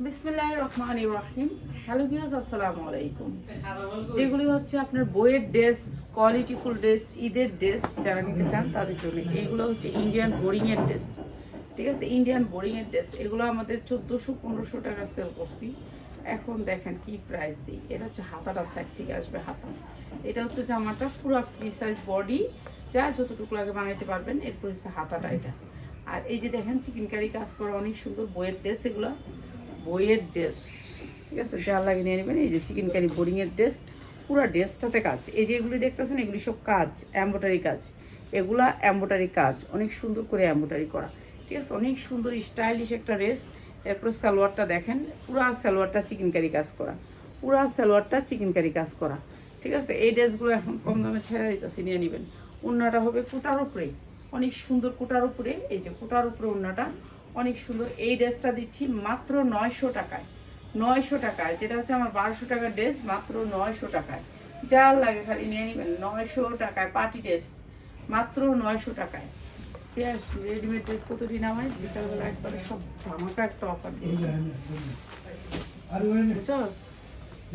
বিসমিল্লাহির রহমানির রহিম। Hello viewers, আসসালামু আলাইকুম। যেগুলি হচ্ছে আপনার বইয়ের ড্রেস, কোয়ালিটিফুল ড্রেস, ঈদের ড্রেস যারা নিতে চান তাদের জন্য। এইগুলো হচ্ছে ইন্ডিয়ান বোরিংয়ের ড্রেস, ঠিক আছে? ইন্ডিয়ান বোরিংয়ের ড্রেস এগুলো আমাদের 1400-1500 টাকা সেল করছি। এখন দেখেন কি প্রাইস দিই। এটা হচ্ছে হাতাটা সাইড থেকে আসবে হাতা। এটা হচ্ছে জামাটা পুরো ফ্রি সাইজ বডি, যা যতটুকু লাগে বানাইতে পারবেন। এরপর হচ্ছে হাতাটা এটা। আর এই যে দেখেন চিকেন কারি কাজ করা অনেক সুন্দর বইয়ের ড্রেস, এগুলো বইয়ের ড্রেস, ঠিক আছে? যা লাগে নিয়ে নেবেন। এই যে চিকেন কারি বোরিংয়ের ড্রেস, পুরো ড্রেসটাতে কাজ। এই যে এগুলি দেখতেছেন এগুলি সব কাজ, এমব্রয়ডারি কাজ। এগুলা এমব্রয়ডারি কাজ, অনেক সুন্দর করে এমব্রয়ডারি করা, ঠিক আছে? অনেক সুন্দর স্টাইলিশ একটা ড্রেস। এরপরে সালোয়ারটা দেখেন, পুরা সালোয়ারটা চিকেন কারি কাজ করা, পুরা সালোয়ারটা চিকেন কারি কাজ করা, ঠিক আছে? এই ড্রেসগুলো এখন কম দামে ছেড়ে দিতেছি, নিয়ে নেবেন। ওড়নাটা হবে কোটার উপরে, অনেক সুন্দর কোটার উপরে। এই যে কোটার উপরে ওড়নাটা অনেক সুন্দর। এই ড্রেসটা দিচ্ছি মাত্র 900 টাকায়। 900 টাকায়, যেটা হচ্ছে আমার 1200 টাকার ড্রেস, মাত্র 900 টাকায়। যা লাগে খালি নিয়ে নেবেন। 900 টাকায় পার্টি ড্রেস, মাত্র 900 টাকায়। ঠিক আছে? রেডিমেড ড্রেস কত দিন আমার বিকালবেলা একবারে সব ধামাকা একটা অফার দিয়ে, বুঝছস?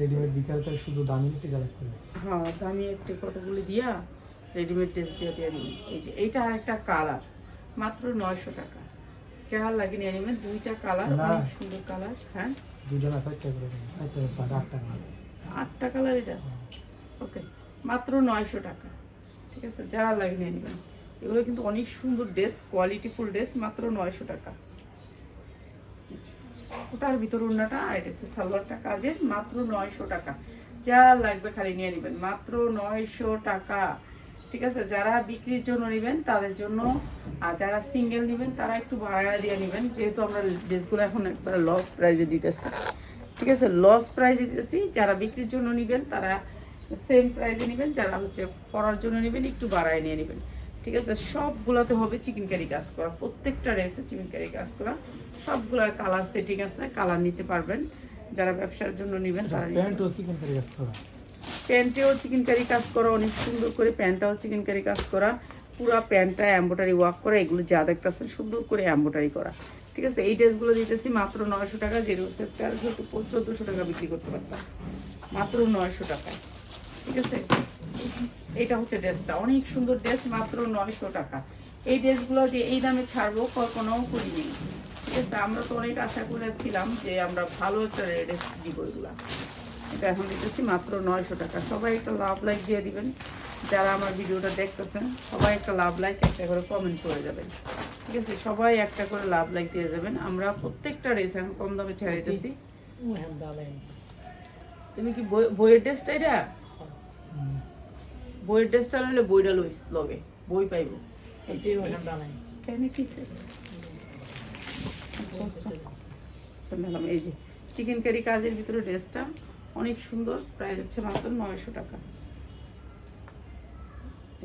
রেডিমেড বিকালটা শুধু দামি একটি কালেক্ট করে। হ্যাঁ, দামি একটি কতগুলি দিয়া রেডিমেড ড্রেস দিয়ে দিয়ে নিই। এই যে এইটা একটা কালার, মাত্র 900 টাকা। যা লাগে নিয়ে নেবেন। দুইটা কালার, অনেক সুন্দর কালার। হ্যাঁ, দুজন আছে একটা করে দেন, একটা 8 টাকা। 8টা কালার এটা। ওকে, মাত্র 900 টাকা, ঠিক আছে? যা লাগে নিয়ে নেবেন। এগুলো কিন্তু অনেক সুন্দর ড্রেস, কোয়ালিটিফুল ড্রেস, মাত্র 900 টাকা। ওটার ভিতর ওড়নাটা আর এটা হচ্ছে সালোয়ারটা কাজের, মাত্র 900 টাকা। যা লাগবে খালি নিয়ে নেবেন, মাত্র 900 টাকা, ঠিক আছে? যারা বিক্রির জন্য নেবেন তাদের জন্য, আর যারা সিঙ্গেল নেবেন তারা একটু ভাড়া দিয়ে নেবেন, যেহেতু আমরা ড্রেসগুলো এখন একবারে লস প্রাইজে দিতেছি, ঠিক আছে? লস প্রাইজে দিতেছি। যারা বিক্রির জন্য নেবেন তারা সেম প্রাইজে নেবেন, যারা হচ্ছে পরার জন্য নেবেন একটু বাড়ায় নিয়ে নেবেন, ঠিক আছে? সবগুলোতে হবে চিকেন কারি কাজ করা, প্রত্যেকটা ড্রেসে চিকেন কারি কাজ করা। সবগুলার কালার সেটিং আছে, কালার নিতে পারবেন। যারা ব্যবসার জন্য নেবেন তারা প্যান্টও চিকেন কারি কাজ করা, প্যান্টেও চিকেন কারি কাজ করা অনেক সুন্দর করে। প্যান্টটাও চিকেন কারি কাজ করা, পুরো প্যান্টটা এমব্রয়ডারি ওয়ার্ক করা। এগুলো যা দেখতেছেন সুন্দর করে এমব্রয়ডারি করা, ঠিক আছে? এই ড্রেসগুলো দিতেছি মাত্র 900 টাকা। যে রয়েছে 1300-1400 টাকা বিক্রি করতে পারতাম, মাত্র 900 টাকায়, ঠিক আছে? এটা হচ্ছে ড্রেসটা, অনেক সুন্দর ড্রেস, মাত্র 900 টাকা। এই ড্রেসগুলো যে এই দামে ছাড়বো কল্পনাও করিনি, ঠিক আছে? আমরা তো অনেক আশা করেছিলাম যে আমরা ভালো একটা ড্রেস দিব। এগুলা এটা এখন দিতেছি মাত্র 900 টাকা। সবাই একটা লাভ লাইক দিয়ে দিবেন। যারা আমার ভিডিওটা দেখতেছেন সবাই একটা লাভ লাইক, একটা করে কমেন্ট করে যাবেন, ঠিক আছে? সবাই একটা করে লাভ লাইক দিয়ে যাবেন। আমরা প্রত্যেকটা ড্রেস এখন কম দামে ছেড়ে দিতেছি। তুমি কি বইয়ের ড্রেসটা, এটা বইয়ের ড্রেসটা হলে বইটা লইস লগে বই পাইব। এই যে কেন কিসে ম্যাডাম, এই যে চিকেন কারি কাজের ভিতরে ড্রেসটা অনেক সুন্দর, প্রাইস হচ্ছে মাত্র 900 টাকা।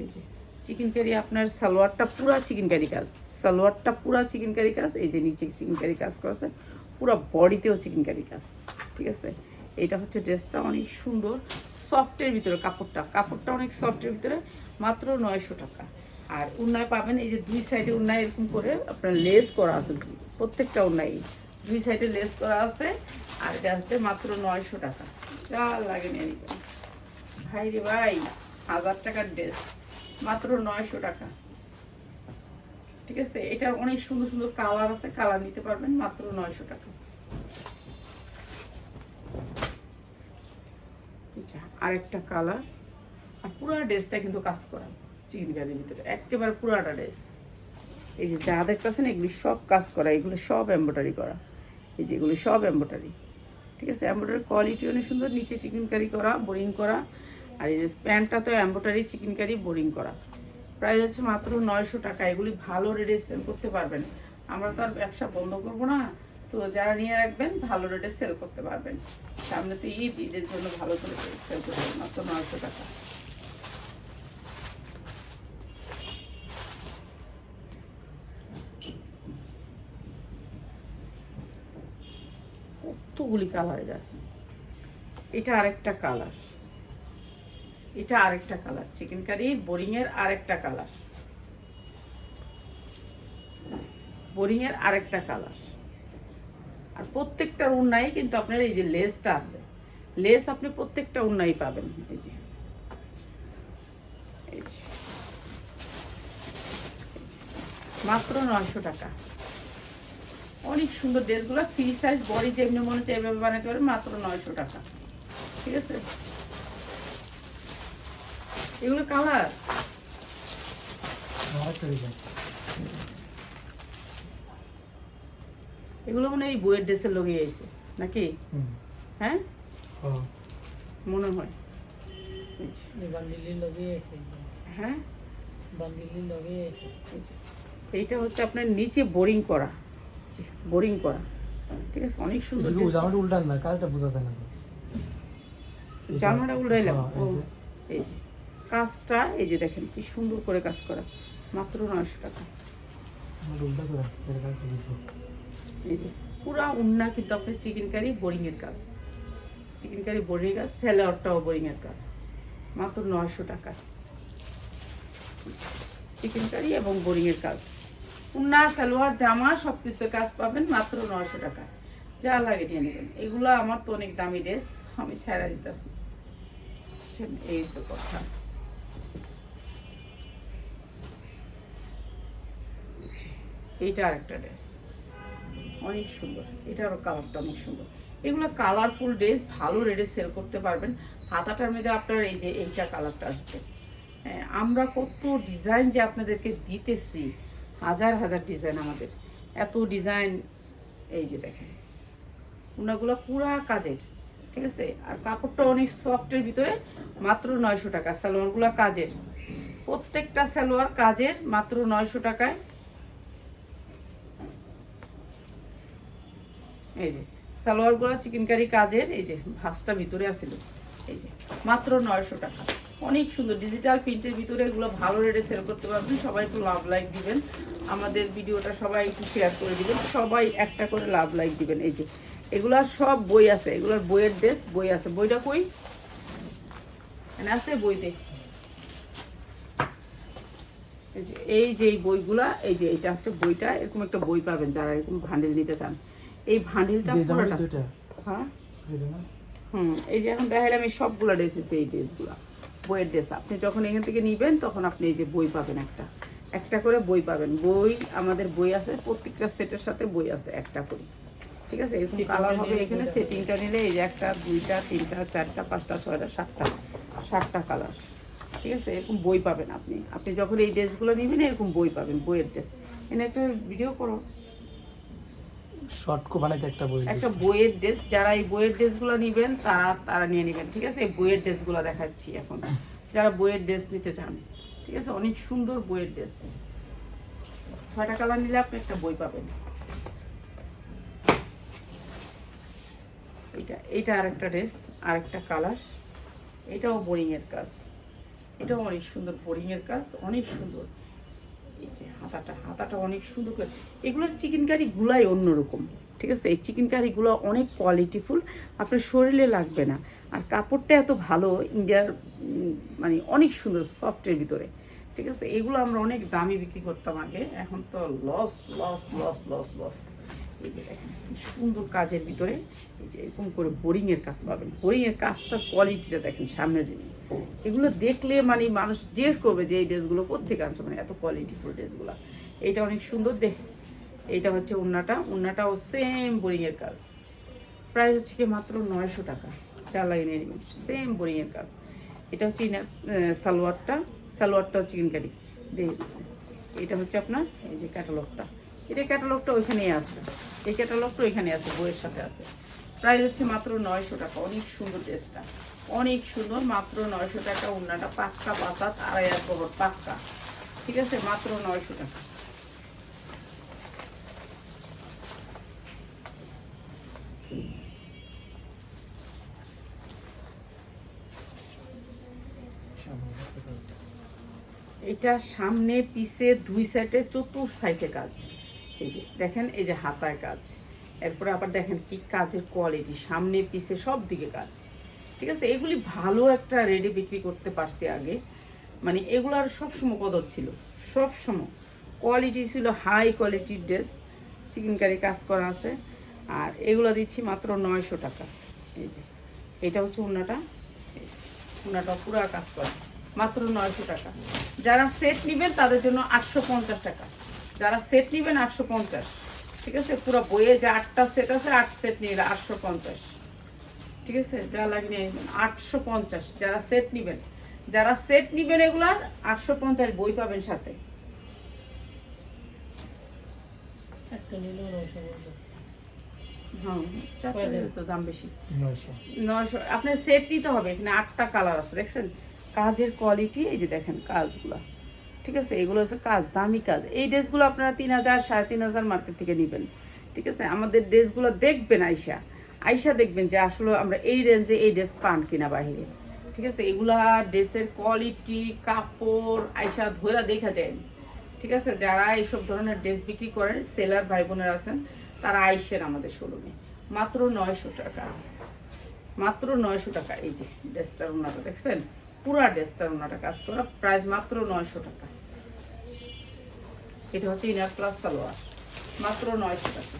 এই যে চিকেন কারি, আপনার সালোয়ারটা পুরা চিকেন কারি কাজ, সালোয়ারটা পুরা চিকেন কারি কাজ। এই যে নিচে চিকেন কারি কাজ করেছে, পুরো বডিতেও চিকেন কারি কাজ, ঠিক আছে? এটা হচ্ছে ড্রেসটা অনেক সুন্দর, সফটের ভিতরে কাপড়টা অনেক সফটের ভিতরে, মাত্র 900 টাকা। আর উন্নায় পাবেন এই যে দুই সাইডে উন্নায় এরকম করে আপনার লেস করা আছে, প্রত্যেকটা উন্নায় দুই সাইডে লেস করা আছে। আর এটা হচ্ছে মাত্র 900 টাকা। যা লাগে নিয়ে নিবেন ভাই রে ভাই। 1000 টাকার ড্রেস, মাত্র 900 টাকা, ঠিক আছে? এটার অনেক সুন্দর সুন্দর কালার আছে, কালার নিতে পারবেন, মাত্র 900 টাকা। আরেকটা কালার। আর পুরো ড্রেসটা কিন্তু কাজ করা চিকেন কারির ভিতরে, একেবারে পুরাটা ড্রেস। এই যে যা দেখতেছেন এগুলি সব কাজ করা, এগুলো সব এমব্রয়ডারি করা। এই যে এগুলো সব এমব্রয়ডারি, ঠিক আছে? এমব্রয়ডারি কোয়ালিটি অনেক সুন্দর, নিচে চিকেন কারি করা, বোরিং করা। আর এই যে প্যান্টটা তো এমব্রয়ডারি চিকেন কারি বোরিং করা। প্রাইস হচ্ছে মাত্র 900 টাকা। এগুলি ভালো রেটে সেল করতে পারবেন। আমরা তো আর ব্যবসা বন্ধ করবো না, তো যারা নিয়ে রাখবেন ভালো রেটে সেল করতে পারবেন। সামনে তো ঈদের জন্য ভালো করে সেল করবেন, মাত্র 900 টাকা। কতগুলি কালার এটা আরেকটা কালার, এটা আরেকটা কালার, চিকেন কারি বোরিং এর আরেকটা কালার, বোরিং এর আরেকটা কালার। আর প্রত্যেকটার উন্নায় কিন্তু আপনার এই যে লেসটা আছে, লেস আপনি প্রত্যেকটা উন্নায় পাবেন। এই যে মাত্র 900 টাকা। অনেক সুন্দর ড্রেসগুলো, ফ্রি সাইজ বডি যেমনি মনে হচ্ছে এভাবে বানাতে পারেন, মাত্র 900 টাকা। ঠিক আছে, এগুলো কালার এগুলো মনে হয় এই বইয়ের ড্রেসের লগে আইছে নাকি? হ্যাঁ মনে হয়। হ্যাঁ এইটা হচ্ছে আপনার নিচে বোরিং করা, বোরিং করা। ঠিক আছে, অনেক সুন্দর। জামাটা উল্টান না, কাজটা বোঝা যায় না। জামাটা উল্টাইলাম। এই যে কাজটা, এই যে দেখেন কি সুন্দর করে কাজ করা, মাত্র 900 টাকা। এই যে পুরা উন্না কিন্তু আপনার চিকেন কারি বোরিং এর কাজ, চিকেন কারি বোরিং এর কাজ, স্যালোয়ারটাও বোরিং এর কাজ, মাত্র 900 টাকা। চিকেন কারি এবং বোরিং এর কাজ, উন্না সালোয়ার জামা সবকিছু কাজ পাবেন মাত্র 900 টাকা। যা লাগে নিয়ে নেবেন। এগুলো আমার তো অনেক দামি ড্রেস, আমি ছেড়া দিতেছি। এই সব কথা। এইটা আরেকটা ড্রেস, অনেক সুন্দর, এটারও কালারটা অনেক সুন্দর। এগুলো কালারফুল ড্রেস, ভালো রেটে সেল করতে পারবেন। হাতাটার মধ্যে আপনার এই যে এইটা কালারটা আসবে। আমরা কত ডিজাইন যে আপনাদেরকে দিতেছি, হাজার হাজার ডিজাইন, আমাদের এত ডিজাইন। এই যে দেখেন ওনাগুলো পুরা কাজের। ঠিক আছে, আর কাপড়টা অনেক সফটের ভিতরে, মাত্র 900 টাকা। সালোয়ারগুলো কাজের, প্রত্যেকটা সালোয়ার কাজের, মাত্র 900 টাকায়। এই যে সালোয়ারগুলো চিকেন কারি কাজের, এই যে ভাঁজটা ভিতরে আছিল, এই যে মাত্র 900 টাকা। অনেক সুন্দর ডিজিটাল প্রিন্টের ভিতরে, এগুলো ভালো রেটে সেল করতে পারবেন। সবাই একটু লাভ লাইক দিবেন, আমাদের ভিডিওটা সবাই একটু শেয়ার করে দিবেন, সবাই একটা করে লাভ লাইক দিবেন। এই যে এগুলার সব বই আছে, এগুলোর বইয়ের ড্রেস বই আছে। বইটা কই আছে? বইতে এই যে এই বইগুলা, এই যে এটা হচ্ছে বইটা। এরকম একটা বই পাবেন যারা এরকম ভান্ডেল নিতে চান। এই ভান্ডেলটা পুরোটা, হ্যাঁ এই যে এখন দেখাইলাম এই সবগুলো ড্রেস আছে, এই ড্রেসগুলো বইয়ের ড্রেস। আপনি যখন এখান থেকে নিবেন তখন আপনি এই যে বই পাবেন, একটা একটা করে বই পাবেন। বই আমাদের বই আছে, প্রত্যেকটা সেটের সাথে বই আছে একটা করে। ঠিক আছে, এরকম কালার হবে এখানে। সেটিংটা নিলে এই যে 1টা 2টা 3টা 4টা 5টা 6টা 7টা কালার। ঠিক আছে, এরকম বই পাবেন আপনি। আপনি যখন এই ড্রেসগুলো নেবেন এরকম বই পাবেন, বইয়ের ড্রেস। এনে একটা ভিডিও করো, শর্ট কো বানাইতে একটা বই, একটা বইয়ের ড্রেস। যারা এই বইয়ের ড্রেসগুলো নেবেন তারা নিয়ে নেবেন। ঠিক আছে, এই বইয়ের ড্রেসগুলো দেখাচ্ছি এখন, যারা বইয়ের ড্রেস নিতে চান। ঠিক আছে, অনেক সুন্দর বইয়ের ড্রেস। 6টা কালার নিলে আপনি একটা বই পাবেন। এটা আরেকটা ড্রেস, আরেকটা কালার। এটাও বোরিং এর কাজ, এটাও অনেক সুন্দর বোরিং এর কাজ, অনেক সুন্দর। এই যে হাতাটা অনেক সুন্দর করে। এগুলোর চিকেন কারি গুলাই অন্যরকম। ঠিক আছে, এই চিকেন কারিগুলো অনেক কোয়ালিটিফুল, আপনার শরীরে লাগবে না। আর কাপড়টা এত ভালো, ইন্ডিয়ার মানে অনেক সুন্দর সফটের ভিতরে। ঠিক আছে, এগুলো আমরা অনেক দামি বিক্রি করতাম আগে, এখন তো loss loss loss loss loss. এই যে দেখেন সুন্দর কাজের ভিতরে, এই যে এরকম করে বোরিংয়ের কাজ পাবেন। বোরিংয়ের কাজটার কোয়ালিটিটা দেখেন সামনের দিন, এগুলো দেখলে মানে মানুষ জিজ্ঞেস করবে যে এই ড্রেসগুলো কোত্থেকে আনছো, মানে এত কোয়ালিটিফুল ড্রেসগুলো। এইটা অনেক সুন্দর দেখ। এইটা হচ্ছে উন্নাটাও সেম বোরিংয়ের কাজ। প্রাইস হচ্ছে কি মাত্র 900 টাকা। যা লাগে নিয়ে নেবেন, সেম বোরিংয়ের কাজ। এটা হচ্ছে সালোয়ারটাও চিকেন কারি। এটা হচ্ছে আপনার এই যে ক্যাটালগটা, ক্যাটালগটা ওইখানেই আছে, এই ক্যাটালগটা ওইখানে আছে, বইয়ের সাথে আছে। প্রাইস হচ্ছে মাত্র 900 টাকা। অনেক সুন্দর ড্রেসটা, অনেক সুন্দর, মাত্র 900 টাকা। উন্নাটা পাক্কা বাতাত, 2.5 বহর পাক্কা। ঠিক আছে, মাত্র 900 টাকা। এটা সামনে পিছে 2 সাইডে, চতুর সাইডে কাজ। এই যে দেখেন, এই যে হাতায় কাজ, এরপরে আবার দেখেন কি কাজের কোয়ালিটি, সামনে পিছে সব দিকে কাজ। ঠিক আছে, এগুলি ভালো একটা রেডি বিক্রি করতে পারছি আগে, মানে এগুলার সবসময় কদর ছিল, সবসময় কোয়ালিটি ছিল, হাই কোয়ালিটির ড্রেস। চিকেন কারি কাজ করা আছে, আর এগুলো দিচ্ছি মাত্র 900 টাকা। এই যে এটা হচ্ছে উন্নাটা, উন্নাটা পুরো কাজ করে মাত্র 900 টাকা। যারা সেট নেবেন তাদের জন্য 850 টাকা, যারা সেট নেবেন 850, ঠিক আছে। পুরো বইয়ে যে 8টা সেট আছে 8 সেট নিলে 850, ঠিক আছে। যা লাগে নিয়ে নেবেন 850, যারা সেট নেবেন, যারা সেট নেবেন এগুলার 850 বই পাবেন সাথে। হ্যাঁ, চারটা নিলে তো দাম বেশি। 900 আপনার সেট নিতে হবে। এখানে 8টা কালার আছে, দেখছেন কাজের কোয়ালিটি। এই যে দেখেন কাজগুলো, ঠিক আছে। এগুলো হচ্ছে কাজ, দামি কাজ। এই ড্রেসগুলো আপনারা 3000 3500 মার্কেট থেকে নেবেন, ঠিক আছে। আমাদের ড্রেসগুলো দেখবেন আইসা আইসা দেখবেন যে আসলে আমরা এই রেঞ্জে এই ড্রেস পান কিনা বাহিরে, ঠিক আছে। এগুলা ড্রেসের কোয়ালিটি, কাপড় আইসা ধরা দেখা যায়, ঠিক আছে। যারা এইসব ধরনের ড্রেস বিক্রি করেন, সেলার ভাই বোনেরা আছেন, তারা আইসেন আমাদের শোরুমে। মাত্র 900 টাকা, মাত্র 900 টাকা। এই যে ড্রেসটার ওনাটা দেখছেন, পুরা ড্রেসটার ওনাটা কাজ করা, প্রাইস মাত্র 900 টাকা। এটা হচ্ছে ইনার প্লাস সালোয়ার, মাত্র 900 টাকা।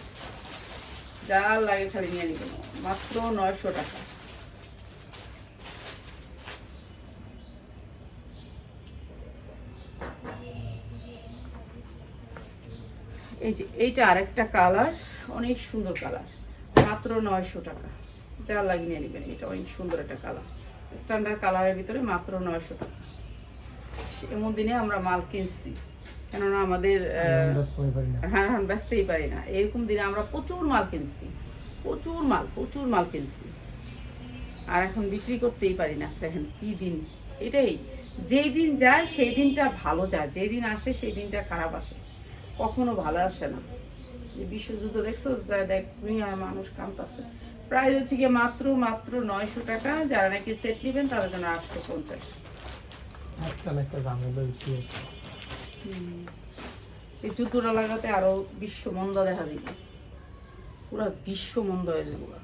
যা লাগে খালি নিয়ে নিবেন, মাত্র 900 টাকা। এই যে এইটা আরেকটা কালার, অনেক সুন্দর কালার, মাত্র 900 টাকা। যা লাগে নিয়ে নেবেন, এটা অনেক সুন্দর একটা কালার, স্ট্যান্ডার্ড কালারের ভিতরে মাত্র 900 টাকা। এমন দিনে আমরা মাল কিনছি, কেননা আমাদের হ্যাঁ ব্যস্তেই পারি না। এরকম দিনে আমরা প্রচুর মাল কিনছি, প্রচুর মাল কিনছি, আর এখন বিক্রি করতেই পারি না। দেখেন কি দিন, এটাই যেই দিন যায় সেই দিনটা ভালো যায়, যেই দিন আসে সেই দিনটা খারাপ আসে, কখনো ভালো আসে না। যে বিশ্বযুদ্ধ দেখছো, দেখ দুনিয়ার মানুষ কাঁদতেছে। প্রাইস হচ্ছে গিয়ে মাত্র 900 টাকা। যারা নাকি সেট নেবেন তাদের জন্য 850। এই যুদ্ধটা লাগাতে আরো বিশ্ব মন্দা দেখা দিবে, পুরো বিশ্ব মন্দ হয়ে যাবে।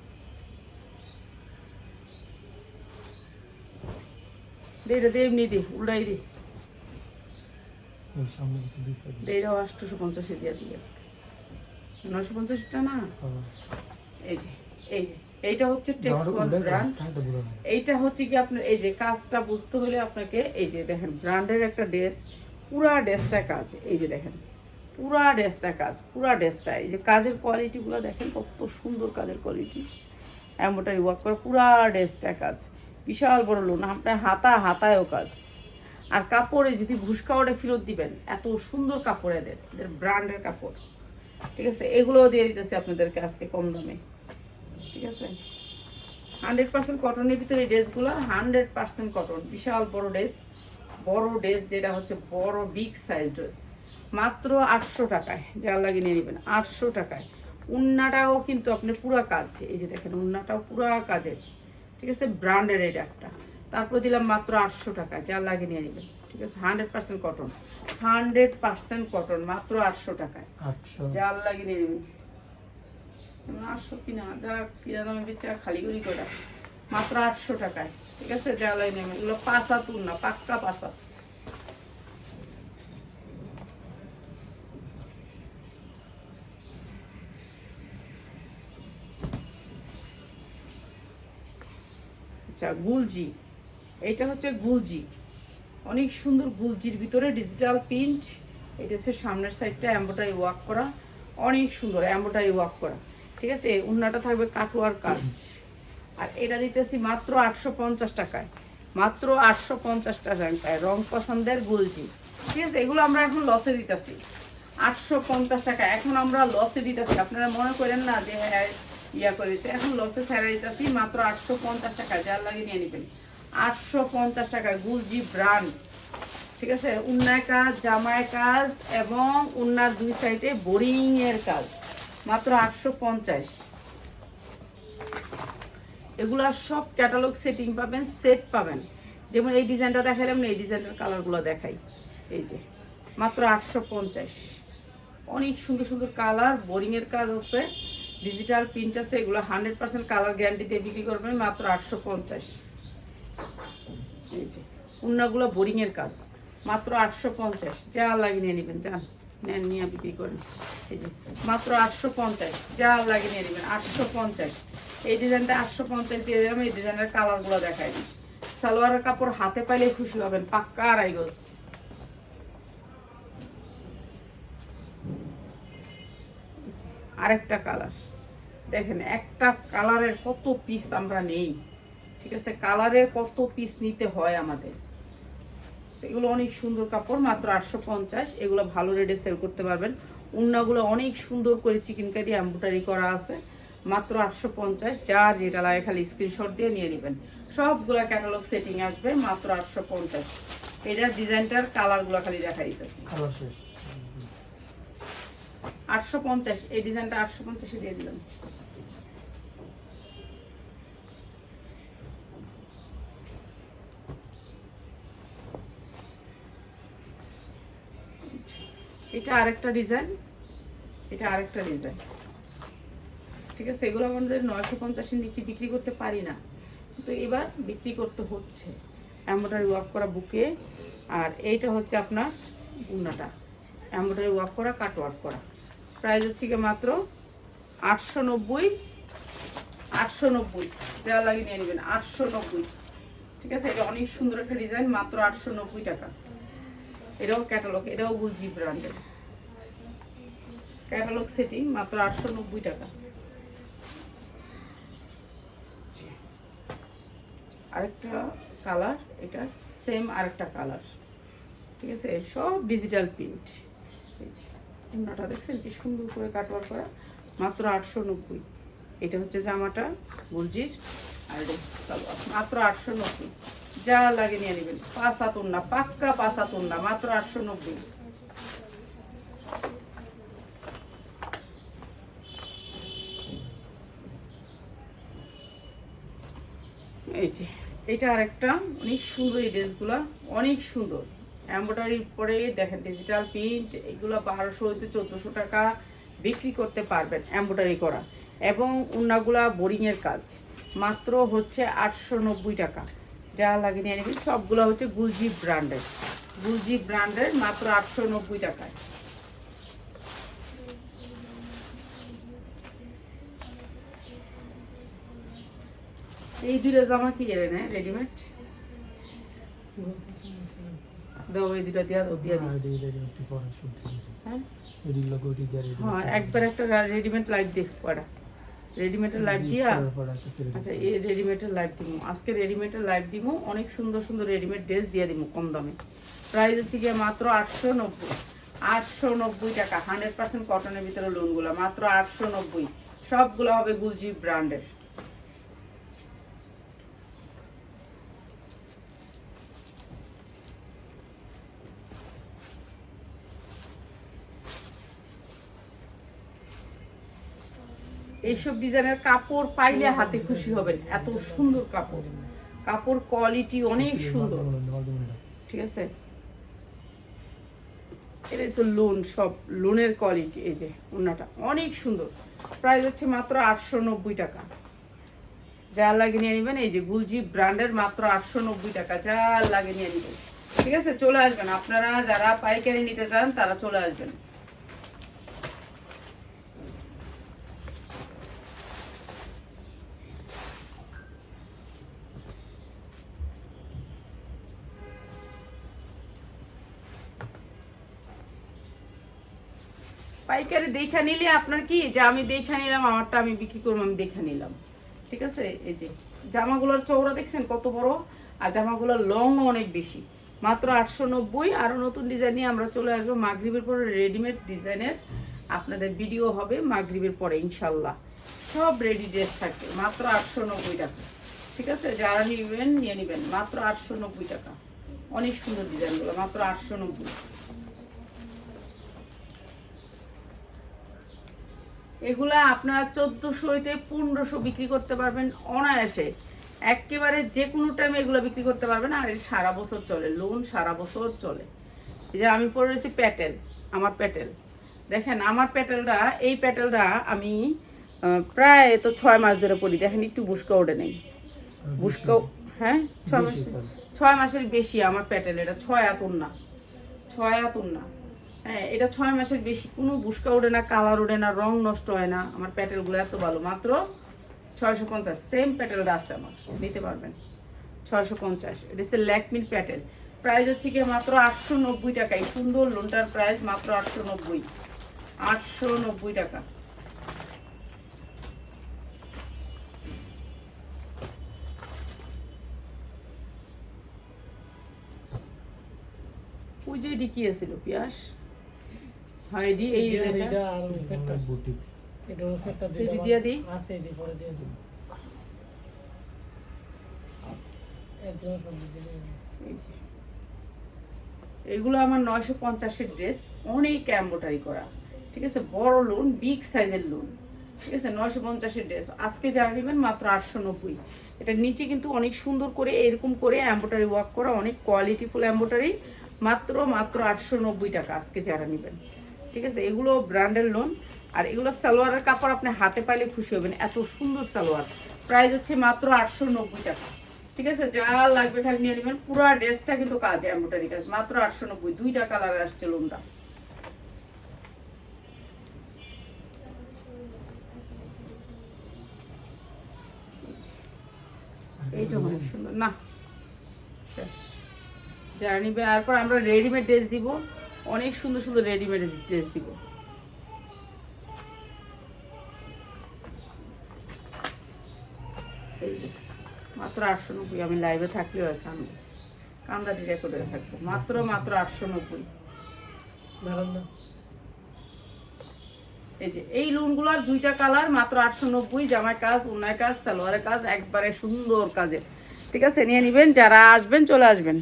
এটা দিয়ে এমনি দি উল্টাই দি, এটাও 850 দিয়ে দিই আজকে, 950টা না। এই যে এইটা হচ্ছে টেক্সওয়াল ব্র্যান্ড। এইটা হচ্ছে কি আপনার এই যে কাজটা বুঝতে হলে আপনাকে এই যে দেখেন ব্র্যান্ডের একটা ড্রেস, পুরা ড্রেসটা কাজ। এই যে দেখেন পুরা ড্রেসটা কাজ, পুরা ড্রেসটা। এই যে কাজের কোয়ালিটিগুলো দেখেন কত সুন্দর কাজের কোয়ালিটি, এমব্রয়ডারি ওয়ার্ক করা, পুরা ড্রেসটা কাজ। বিশাল বড় লোন, আপনার হাতায়ও কাজ। আর কাপড়ে যদি ভুসকা ওটা ফেরত দিবেন, এত সুন্দর কাপড় এদের ব্র্যান্ডের কাপড়, ঠিক আছে। এগুলোও দিয়ে দিতেছে আপনাদেরকে আজকে কম দামে, ঠিক আছে। 100% কটনের ভিতরে এই ড্রেসগুলো, 100% কটন। বিশাল বড় ড্রেস, যেটা হচ্ছে বড় বিগ সাইজ ড্রেস, মাত্র 800 টাকায়। যা লাগিয়ে নিয়ে নেবেন 800 টাকায়। উন্নাটাও কিন্তু আপনার পুরা কাজ, এই যে দেখেন উন্নাটাও পুরা কাজের, ঠিক আছে। ব্র্যান্ডের এটা একটা, তারপর দিলাম মাত্র 800 টাকায়। যা লাগিয়ে নিয়ে নেবেন, ঠিক আছে। 100% কটন, 100% কটন, মাত্র 800 টাকায়। যা লাগিয়ে নিয়ে নেবেন 800 কিনা, যা কিনা দামে বেচা খালি করি করে, মাত্র 800 টাকায়, ঠিক আছে। যা লাগিয়ে নেবেন, এগুলো 5 হাত উন্না, পাক্কা 5 হাত। আচ্ছা গুলজি, এটা হচ্ছে গুলজি, অনেক সুন্দর গুলজির ভিতরে ডিজিটাল প্রিন্ট। এটা হচ্ছে সামনের সাইডটা এমব্রয়ডারি ওয়ার্ক করা, অনেক সুন্দর এমব্রয়ডারি ওয়ার্ক করা, ঠিক আছে। উন্নাটা থাকবে কাটওয়ার কাজ। আর এটা দিতেছি মাত্র 850 টাকায়, মাত্র 850 টাকায়। রং পছন্দের গুলজি, ঠিক আছে। এগুলো আমরা এখন লসে দিতেছি 850 টাকা, এখন আমরা লসে দিতেছি। আপনারা মনে করেন না যে হ্যাঁ ইয়া করেছে, এখন লসে ছেড়ে দিতেছি মাত্র 850 টাকা। যার লাগে নিয়ে নেবেন 850 টাকায় গুলজি ব্র্যান্ড, ঠিক আছে। উন্নায় কাজ, জামায় কাজ এবং উন্নার দুই সাইডে বোরিং এর কাজ, মাত্র 850। এগুলা সব ক্যাটালগ সেটিং পাবেন, সেট পাবেন। যেমন এই ডিজাইনটা দেখালাম না, এই ডিজাইনের কালারগুলো দেখাই। এই যে মাত্র 850, অনেক সুন্দর সুন্দর কালার, বোরিং এর কাজ আছে, ডিজিটাল প্রিন্ট আছে। এগুলো 100% কালার গ্যারান্টি দিয়ে বিক্রি করবেন মাত্র 850। এই যে উন্নাগুলো বোরিং এর কাজ, মাত্র 850। যা লাগিয়ে নিয়ে নেবেন, যান। নেন নিয়ে বিক্রি করেন। এই যে মাত্র 850, যা লাগে নিয়ে নেবেন 850। এই ডিজাইনটা 850 দিয়ে দিলাম। এই ডিজাইনের কালারগুলো দেখাই দিই। সালোয়ারের কাপড় হাতে পাইলে খুশি হবেন, পাক্কা 2.5 গজ। আরেকটা কালার দেখেন, একটা কালারের কত পিস আমরা নেই, ঠিক আছে? কালারের কত পিস নিতে হয় আমাদের। এগুলো অনেক সুন্দর কাপড়, মাত্র 850। এগুলো ভালো রেটে সেল করতে পারবেন। উন্নাগুলো অনেক সুন্দর করে চিকেন কারি এমব্রয়ডারি করা আছে, মাত্র 850। যার যেটা লাগে খালি স্ক্রিনশট দিয়ে নিয়ে নেবেন। সবগুলা ক্যাটালগ সেটিং আসবে, মাত্র 850। এটার ডিজাইনটার কালারগুলো খালি দেখা দিতেছি। 850, এই ডিজাইনটা 850 দিয়ে দিলাম। এটা আরেকটা ডিজাইন, এটা আরেকটা ডিজাইন, ঠিক আছে? এগুলো আমাদের 950-এর নিচে বিক্রি করতে পারি না, তো এবার বিক্রি করতে হচ্ছে। এমব্রয়ডারি ওয়ার্ক করা বুকে, আর এইটা হচ্ছে আপনার উন্নাটা এমব্রয়ডারি ওয়ার্ক করা, কাট ওয়ার্ক করা। প্রাইস হচ্ছে কি মাত্র 890, 890। যা লাগে নিয়ে নেবেন 890, ঠিক আছে? এটা অনেক সুন্দর একটা ডিজাইন, মাত্র 890 টাকা। এটাও ক্যাটালগ, এটাও গুলজি ব্র্যান্ডের ক্যাটালগ সেটিং, মাত্র 890 টাকা। আরেকটা কালার, এটা সেম আরেকটা কালার, ঠিক আছে? সব ডিজিটাল প্রিন্ট। ওনাটা দেখছেন কি সুন্দর করে কাটওয়ার করা, মাত্র 890। এটা হচ্ছে জামাটা গুলজির, আর এটা সালোয়ার, মাত্র 890। যা লাগে নিয়ে নেবেন। 5 হাত ওন্না, পাক্কা 5 হাত ওন্না, মাত্র 890। এই যে এটা আরেকটা অনেক সুন্দর, এই ড্রেসগুলা অনেক সুন্দর। এমব্রয়ডারির পরে দেখেন ডিজিটাল প্রিন্ট, এগুলো 1200 হইতে 1400 টাকা বিক্রি করতে পারবেন এমব্রয়ডারি করা। এবং উন্নাগুলা বোরিংয়ের কাজ, মাত্র হচ্ছে 890 টাকা। যা লাগে নিয়ে নেবেন। সবগুলো হচ্ছে গুলজি ব্র্যান্ডের, গুলজি ব্র্যান্ডের, মাত্র 890 টাকায়। এই দুটো জামা কি এর না রেডিমেড দাও, এই দুটো দিয়া দাও, দিয়া দিই। হ্যাঁ হ্যাঁ, একবার একটা রেডিমেড লাইভ দেখ পড়া, রেডিমেডের লাইভ দিয়া। আচ্ছা, এই রেডিমেডের লাইভ দিব আজকে, রেডিমেডের লাইভ দিব। অনেক সুন্দর সুন্দর রেডিমেড ড্রেস দিয়ে দিব কম দামে। প্রাইস হচ্ছে গিয়ে মাত্র 890, 890 টাকা। 100% কটনের ভিতরে লোনগুলো, মাত্র 890। সবগুলো হবে গুলজি ব্র্যান্ডের। এইসব ডিজাইনের কাপড় পাইলে হাতে খুশি হবেন, এত সুন্দর কাপড়, কাপড় কোয়ালিটি অনেক সুন্দর, ঠিক আছে? এটা হচ্ছে লোন, সব লোনের কোয়ালিটি। এই যে ওনাটা অনেক সুন্দর, প্রাইস হচ্ছে মাত্র 890 টাকা। যা লাগে নিয়ে নেবেন। এই যে গুলজি ব্র্যান্ডের, মাত্র 890 টাকা। যা লাগে নিয়ে নেবেন, ঠিক আছে? চলে আসবেন আপনারা, যারা পাইকারি নিতে চান তারা চলে আসবেন। পাইকারি দেখা নিলে আপনার কি, যে আমি দেখা নিলাম, আমারটা আমি বিক্রি করবো, আমি দেখা নিলাম, ঠিক আছে? এই যে জামাগুলোর চওড়া দেখছেন কত বড়, আর জামাগুলোর লং অনেক বেশি, মাত্র 890। আরও নতুন ডিজাইন নিয়ে আমরা চলে আসবো মাগরিবের পরে। রেডিমেড ডিজাইনের আপনাদের ভিডিও হবে মাগরিবের পরে ইনশাল্লাহ। সব রেডি ড্রেস থাকবে, মাত্র 890 টাকা, ঠিক আছে? যারা নিবেন নিয়ে নেবেন, মাত্র 890 টাকা। অনেক সুন্দর ডিজাইনগুলো, মাত্র 890। এগুলা আপনারা 1400 হইতে 1500 বিক্রি করতে পারবেন অনায়াসে। একেবারে যে কোনো টাইমে এগুলো বিক্রি করতে পারবেন। আর এটা সারা বছর চলে, লোন সারা বছর চলে। এই যে আমি পরে রয়েছি প্যাটেল, আমার প্যাটেল দেখেন, আমার প্যাটেলটা, এই প্যাটেলটা আমি প্রায় তো 6 মাস ধরে পরি। দেখেন একটু বুসকা ওঠে নেই, বুসকা, হ্যাঁ 6 মাস, 6 মাসের বেশি আমার প্যাটেল। এটা 6 হাত ওন্না, 6 হাত ওন্না, হ্যাঁ, এটা 6 মাসের বেশি, কোনো বুস্কা ওঠে না, কালার ওঠে না, রং নষ্ট হয় না। আমার প্যাটেলগুলো এত ভালো, মাত্র 650। সেম প্যাটেলটা আছে আমার, নিতে পারবেন 650। এটা হচ্ছে ল্যাকমির প্যাটেল, প্রাইস হচ্ছে কি মাত্র 890 টাকা। এই সুন্দর লোনটার প্রাইস মাত্র 890, 890 টাকা। ওই যে এটি কি আছিল পিয়াস, হ্যাঁ এটি এই এটা আর ফেটটা বুটিক্স। এটা হলো ফেটটা এটি দিয়ে দিই। আছে এটি পরে দিয়ে দিই একদম সব দিয়ে দিই। এই যে। এগুলো আমার 950-এর ড্রেস, অনেক এমব্রয়ডারি করা, ঠিক আছে, বড় লোন, বিগ সাইজের লোন, ঠিক আছে, 950-এর ড্রেস। আজকে যারা নেবেন মাত্র 890। এটার নিচে কিন্তু অনেক সুন্দর করে এরকম করে এমব্রয়ডারি ওয়ার্ক করা, অনেক কোয়ালিটিফুল এমব্রয়ডারি, মাত্র 890 টাকা আজকে যারা নেবেন, ঠিক আছে। এগুলো ব্র্যান্ডের লোন। আর এগুলো সালোয়ারের কাপড় আপনি হাতে পাইলে খুশি হবেন, এত সুন্দর সালোয়ার। প্রাইস হচ্ছে মাত্র 890 টাকা, ঠিক আছে। যা লাগবে খালি নিয়ে নেবেন। পুরো ড্রেসটা কিন্তু কাজ, এমব্রয়ডারি কাজ, মাত্র 890। 2টা কালার আসছে লোনটা। এইটা অনেক সুন্দর না, শেষ। যারা নিবে, তারপর আমরা রেডিমেড ড্রেস দিব, অনেক সুন্দর সুন্দর রেডিমেড ড্রেস দিব। এই যে মাত্র 890। আমি লাইভে থাকলেও এখন কান্দা দিকে করে থাকবো, মাত্র 890। ভালো না এই যে এই লোনগুলোর 2টা কালার, মাত্র 890। জামার কাজ, ওনার কাজ, সালোয়ারের কাজ, একবারে সুন্দর কাজে, ঠিক আছে। নিয়ে নিবেন, যারা আসবেন চলে আসবেন।